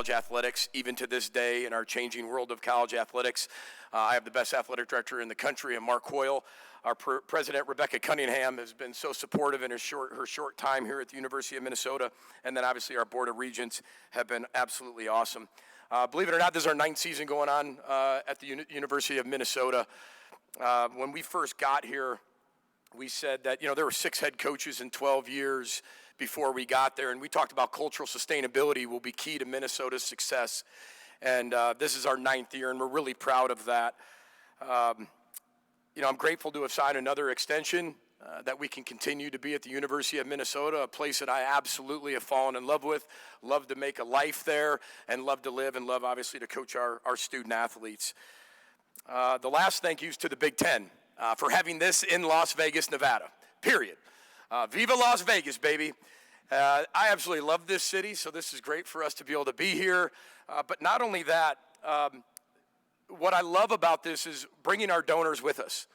college athletics, even to this day in our changing world of college athletics. I have the best athletic director in the country, and Mark Hoyle. Our president, Rebecca Cunningham, has been so supportive in her short time here at the University of Minnesota. And then obviously our Board of Regents have been absolutely awesome. Believe it or not, this is our 9th season going on at the University of Minnesota. When we first got here, we said that, there were 6 head coaches in 12 years before we got there, and we talked about cultural sustainability will be key to Minnesota's success. And this is our 9th year, and we're really proud of that. I'm grateful to have signed another extension that we can continue to be at the University of Minnesota, a place that I absolutely have fallen in love with, love to make a life there, and love to live, and love, obviously, to coach our student athletes. The last thank yous to the Big Ten for having this in Las Vegas, Nevada, period. Viva Las Vegas, baby. I absolutely love this city, so this is great for us to be able to be here. But not only that, what I love about this is bringing our donors with us.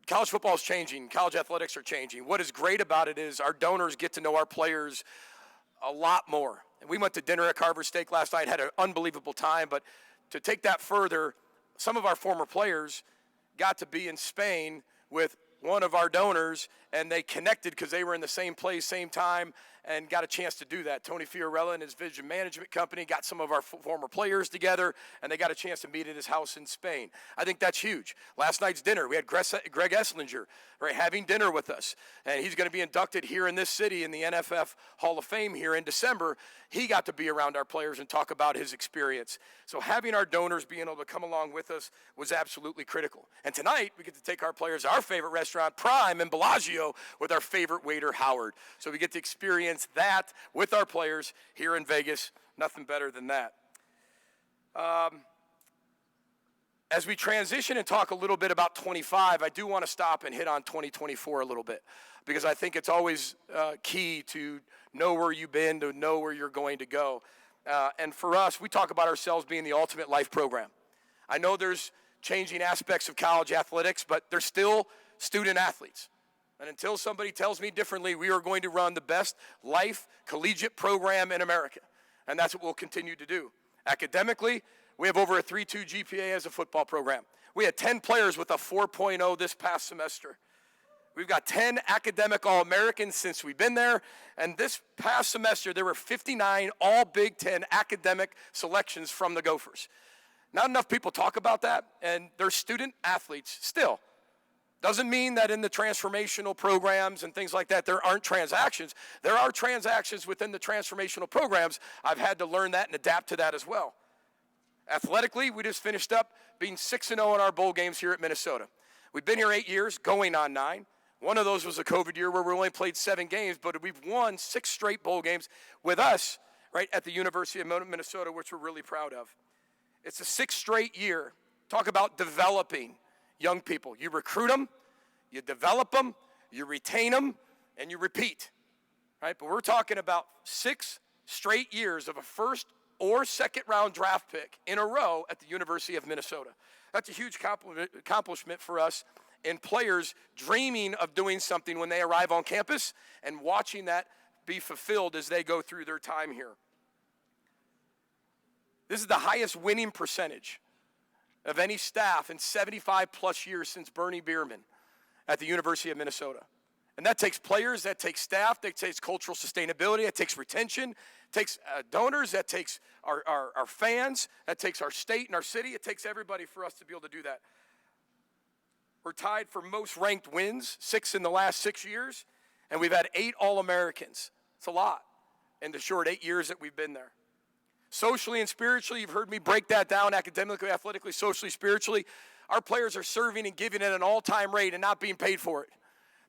College football is changing. College athletics are changing. What is great about it is our donors get to know our players a lot more. And we went to dinner at Carver Steak last night, had an unbelievable time. But to take that further, some of our former players got to be in Spain with one of our donors, and they connected because they were in the same place, same time, and got a chance to do that. Tony Fiorella and his vision management company got some of our former players together, and they got a chance to meet at his house in Spain. I think that's huge. Last night's dinner, we had Greg Esslinger, right, having dinner with us, and he's going to be inducted here in this city in the NFF Hall of Fame here in December. He got to be around our players and talk about his experience. So having our donors being able to come along with us was absolutely critical. And tonight, we get to take our players to our favorite restaurant, Prime in Bellagio, with our favorite waiter, Howard. So we get to experience that with our players here in Vegas. Nothing better than that. As we transition and talk a little bit about 25, I do want to stop and hit on 2024 a little bit, because I think it's always key to know where you've been, to know where you're going to go. And for us, we talk about ourselves being the ultimate life program. I know there's changing aspects of college athletics, but they're still student athletes. And until somebody tells me differently, we are going to run the best life collegiate program in America. And that's what we'll continue to do. Academically, we have over a 3.2 GPA as a football program. We had 10 players with a 4.0 this past semester. We've got 10 academic All-Americans since we've been there. And this past semester, there were 59 All-Big Ten academic selections from the Gophers. Not enough people talk about that, and they're student athletes still. Doesn't mean that in the transformational programs and things like that there aren't transactions. There are transactions within the transformational programs. I've had to learn that and adapt to that as well. Athletically, we just finished up being 6-0 in our bowl games here at Minnesota. We've been here 8 years, going on 9. One of those was a COVID year where we only played 7 games, but we've won 6 straight bowl games with us, right, at the University of Minnesota, which we're really proud of. It's the 6th straight year. Talk about developing young people. You recruit them, you develop them, you retain them, and you repeat, right? But we're talking about 6 straight years of a first or second round draft pick in a row at the University of Minnesota. That's a huge accomplishment for us, and players dreaming of doing something when they arrive on campus and watching that be fulfilled as they go through their time here. This is the highest winning percentage of any staff in 75 plus years since Bernie Bierman at the University of Minnesota. And that takes players, that takes staff, that takes cultural sustainability, that takes retention, takes donors, that takes our fans, that takes our state and our city. It takes everybody for us to be able to do that. We're tied for most ranked wins, 6 in the last 6 years, and we've had 8 All-Americans. It's a lot in the short 8 years that we've been there. Socially and spiritually, you've heard me break that down academically, athletically, socially, spiritually. Our players are serving and giving at an all-time rate and not being paid for it.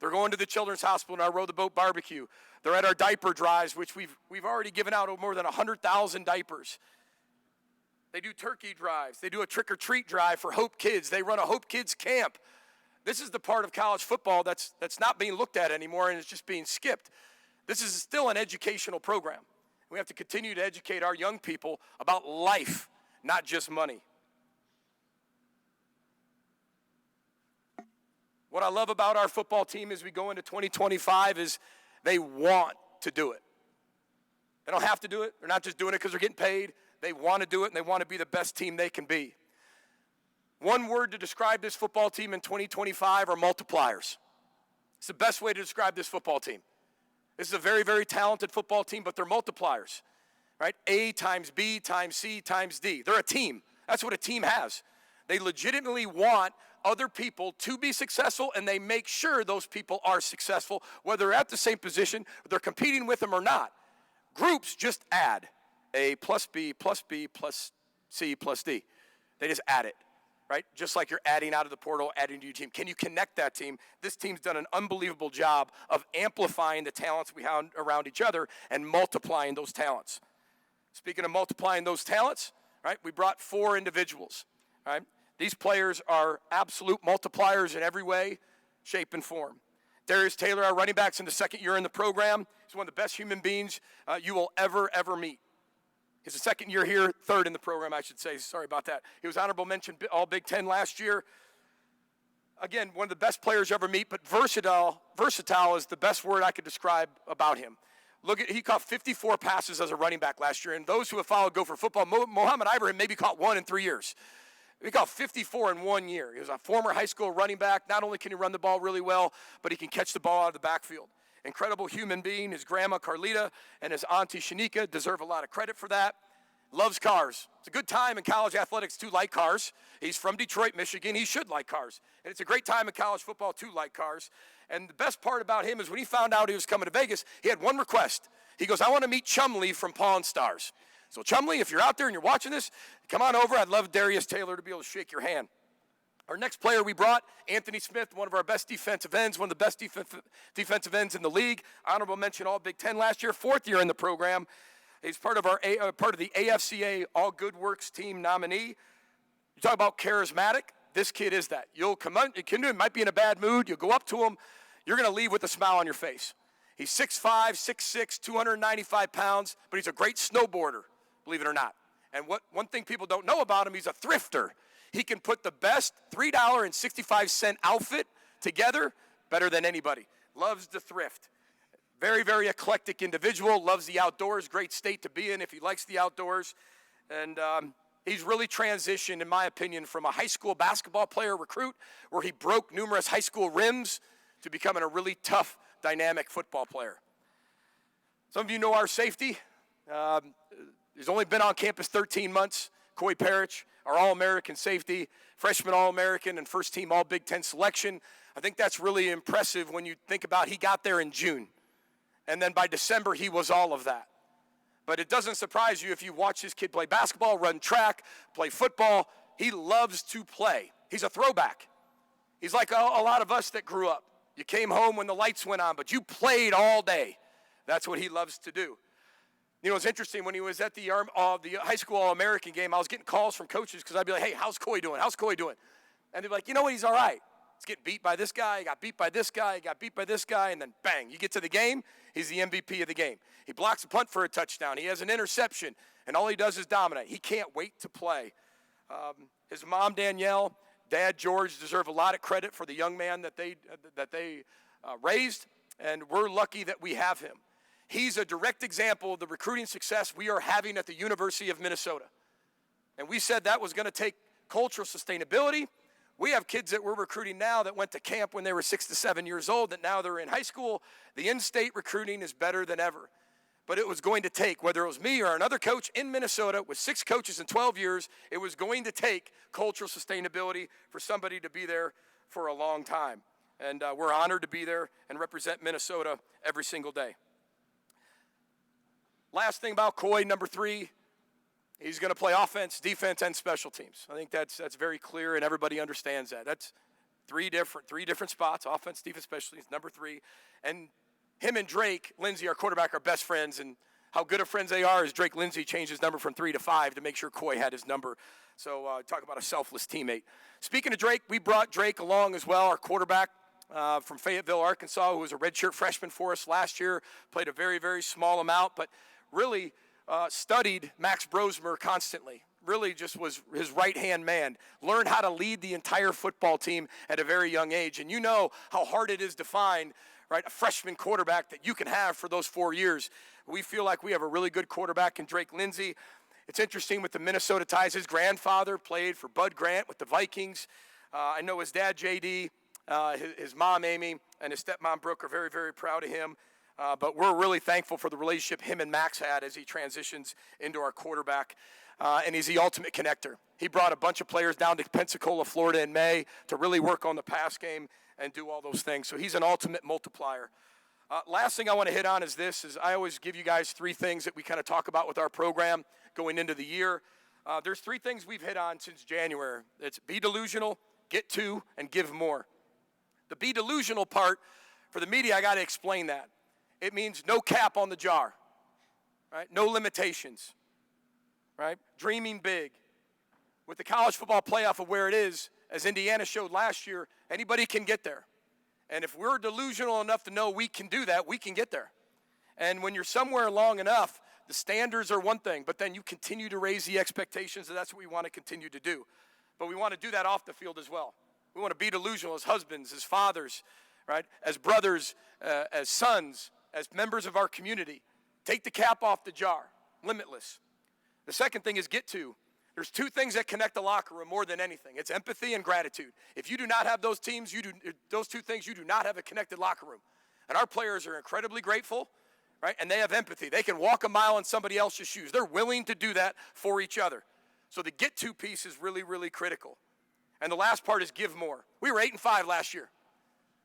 They're going to the Children's Hospital and our Row the Boat barbecue. They're at our diaper drives, which we've already given out more than 100,000 diapers. They do turkey drives. They do a trick-or-treat drive for Hope Kids. They run a Hope Kids camp. This is the part of college football that's not being looked at anymore, and it's just being skipped. This is still an educational program. We have to continue to educate our young people about life, not just money. What I love about our football team as we go into 2025 is they want to do it. They don't have to do it. They're not just doing it because they're getting paid. They want to do it, and they want to be the best team they can be. One word to describe this football team in 2025 are multipliers. It's the best way to describe this football team. This is a very, very talented football team, but they're multipliers, right? A times B times C times D. They're a team. That's what a team has. They legitimately want other people to be successful, and they make sure those people are successful, whether they're at the same position, or they're competing with them or not. Groups just add A plus B plus B plus C plus D. They just add it, right? Just like you're adding out of the portal, adding to your team. Can you connect that team? This team's done an unbelievable job of amplifying the talents we have around each other and multiplying those talents. Speaking of multiplying those talents, right, we brought 4 individuals, right? These players are absolute multipliers in every way, shape, and form. Darius Taylor, our running back's in the 2nd year in the program. He's one of the best human beings you will ever meet. He's the 2nd year here, 3rd in the program, I should say. Sorry about that. He was honorable mention All Big Ten last year. Again, one of the best players you ever meet, but versatile is the best word I could describe about him. He caught 54 passes as a running back last year, and those who have followed Gopher football, Mohamed Ibrahim maybe caught 1 in 3 years. He caught 54 in 1 year. He was a former high school running back. Not only can he run the ball really well, but he can catch the ball out of the backfield. Incredible human being. His grandma, Carlita, and his auntie, Shanika, deserve a lot of credit for that. Loves cars. It's a good time in college athletics to like cars. He's from Detroit, Michigan. He should like cars. And it's a great time in college football to like cars. And the best part about him is when he found out he was coming to Vegas, he had one request. He goes, I want to meet Chumlee from Pawn Stars. So Chumlee, if you're out there and you're watching this, come on over. I'd love Darius Taylor to be able to shake your hand. Our next player we brought, Anthony Smith, one of our best defensive ends, one of the best defensive ends in the league. Honorable mention All Big Ten last year, 4th year in the program. He's part of the AFCA All Good Works team nominee. You talk about charismatic. This kid is that. You'll come on, it might be in a bad mood. You'll go up to him. You're going to leave with a smile on your face. He's 6'5", 6'6", 295 pounds, but he's a great snowboarder, believe it or not. And one thing people don't know about him, he's a thrifter. He can put the best $3.65 outfit together better than anybody. Loves to thrift. Very, very eclectic individual, loves the outdoors, great state to be in if he likes the outdoors. And he's really transitioned, in my opinion, from a high school basketball player recruit where he broke numerous high school rims to becoming a really tough, dynamic football player. Some of you know our safety. He's only been on campus 13 months. Coy Parrish, our All-American safety, freshman All-American and first team All-Big Ten selection. I think that's really impressive when you think about he got there in June. And then by December, he was all of that. But it doesn't surprise you if you watch this kid play basketball, run track, play football. He loves to play. He's a throwback. He's like a lot of us that grew up. You came home when the lights went on, but you played all day. That's what he loves to do. You know, it's interesting, when he was at the high school All-American game, I was getting calls from coaches because I'd be like, hey, how's Coy doing? How's Coy doing? And they'd be like, you know what, he's all right. He's getting beat by this guy, he got beat by this guy, he got beat by this guy, and then bang, you get to the game, he's the MVP of the game. He blocks a punt for a touchdown. He has an interception, and all he does is dominate. He can't wait to play. His mom, Danielle, Dad, George, deserve a lot of credit for the young man that they raised, and we're lucky that we have him. He's a direct example of the recruiting success we are having at the University of Minnesota. And we said that was going to take cultural sustainability. We have kids that we're recruiting now that went to camp when they were 6 to 7 years old, that now they're in high school. The in-state recruiting is better than ever. But it was going to take, whether it was me or another coach in Minnesota with 6 coaches in 12 years, it was going to take cultural sustainability for somebody to be there for a long time. And we're honored to be there and represent Minnesota every single day. Last thing about Coy, number 3, he's going to play offense, defense, and special teams. I think that's very clear, and everybody understands that. That's three different spots: offense, defense, special teams. Number 3, and him and Drake Lindsay, our quarterback, are best friends. And how good of friends they are is Drake Lindsay changed his number from 3 to 5 to make sure Coy had his number. So talk about a selfless teammate. Speaking of Drake, we brought Drake along as well, our quarterback from Fayetteville, Arkansas, who was a redshirt freshman for us last year. Played a very, very small amount, but really studied Max Brosmer constantly. Really just was his right-hand man. Learned how to lead the entire football team at a very young age. And you know how hard it is to find, right, a freshman quarterback that you can have for those 4 years. We feel like we have a really good quarterback in Drake Lindsay. It's interesting with the Minnesota ties. His grandfather played for Bud Grant with the Vikings. I know his dad, J.D., his mom, Amy, and his stepmom, Brooke, are very, very proud of him. But we're really thankful for the relationship him and Max had as he transitions into our quarterback. And he's the ultimate connector. He brought a bunch of players down to Pensacola, Florida in May to really work on the pass game and do all those things. So he's an ultimate multiplier. Last thing I want to hit on is this, is I always give you guys 3 things that we kind of talk about with our program going into the year. There's 3 things we've hit on since January. It's be delusional, get to, and give more. The be delusional part, for the media, I got to explain that. It means no cap on the jar, right? No limitations, right? Dreaming big. With the college football playoff of where it is, as Indiana showed last year, anybody can get there. And if we're delusional enough to know we can do that, we can get there. And when you're somewhere long enough, the standards are one thing, but then you continue to raise the expectations, and that's what we want to continue to do. But we want to do that off the field as well. We want to be delusional as husbands, as fathers, right? As brothers, as sons, as members of our community. Take the cap off the jar, limitless. The second thing is get to. There's 2 things that connect the locker room more than anything. It's empathy and gratitude. If you do not have those those 2 things, you do not have a connected locker room. And our players are incredibly grateful, right? And they have empathy. They can walk a mile in somebody else's shoes. They're willing to do that for each other. So the get to piece is really, really critical. And the last part is give more. We were 8-5 last year.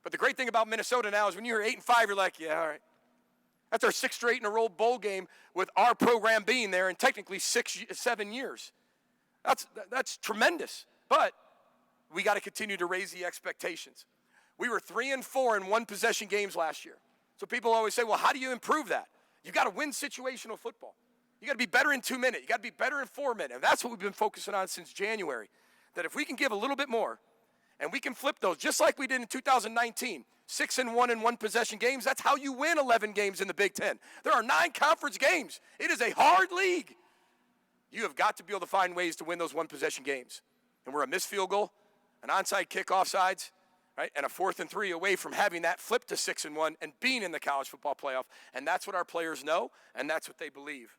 But the great thing about Minnesota now is when you're 8-5, you're like, yeah, all right. That's our 6th straight in a row bowl game with our program being there in technically 7 years. That's tremendous. But we got to continue to raise the expectations. We were 3-4 in 1-possession games last year. So people always say, well, how do you improve that? You got to win situational football. You got to be better in 2-minute. You got to be better in 4-minute. And that's what we've been focusing on since January. That if we can give a little bit more, and we can flip those, just like we did in 2019, 6-1 in 1-possession games, that's how you win 11 games in the Big Ten. There are 9 conference games. It is a hard league. You have got to be able to find ways to win those 1-possession games. And we're a missed field goal, an onside kick offsides, right, and a 4th and 3 away from having that flip to 6-1 and being in the college football playoff. And that's what our players know, and that's what they believe.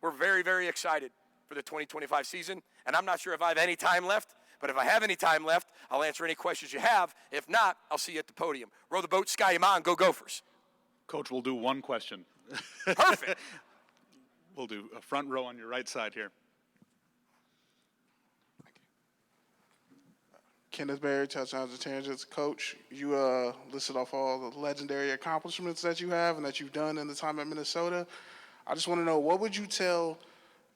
We're very, very excited for the 2025 season, and I'm not sure if I have any time left, but if I have any time left, I'll answer any questions you have. If not, I'll see you at the podium. Row the boat, Sky Yama, and go Gophers. Coach, we'll do one question. Perfect. We'll do a front row on your right side here. Kenneth Berry, Touchdowns and Tangents. Coach, you listed off all the legendary accomplishments that you have and that you've done in the time at Minnesota. I just want to know, what would you tell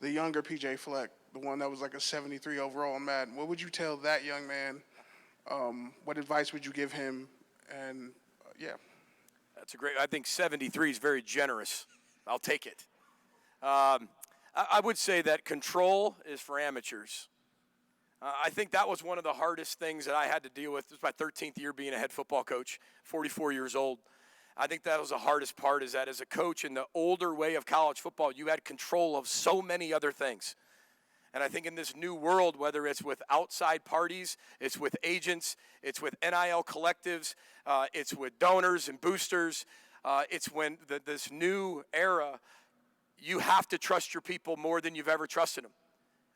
the younger PJ Fleck, the one that was like a 73 overall in Madden? What would you tell that young man? What advice would you give him? And, yeah. That's a great, I think 73 is very generous. I'll take it. I would say that control is for amateurs. I think that was one of the hardest things that I had to deal with. This is my 13th year being a head football coach, 44 years old. I think that was the hardest part, is that as a coach in the older way of college football, you had control of so many other things. And I think in this new world, whether it's with outside parties, it's with agents, it's with NIL collectives, it's with donors and boosters, it's when this new era, you have to trust your people more than you've ever trusted them.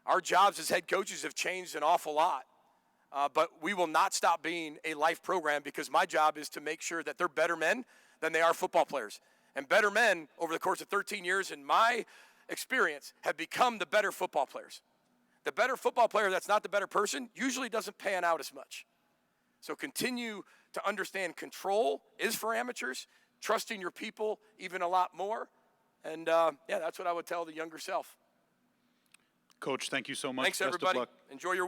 Our jobs as head coaches have changed an awful lot, but we will not stop being a life program, because my job is to make sure that they're better men than they are football players. And better men, over the course of 13 years, in my experience, have become the better football players. The better football player that's not the better person usually doesn't pan out as much. So continue to understand control is for amateurs, trusting your people even a lot more. And, yeah, that's what I would tell the younger self. Coach, thank you so much. Thanks, Best everybody. of luck. Enjoy your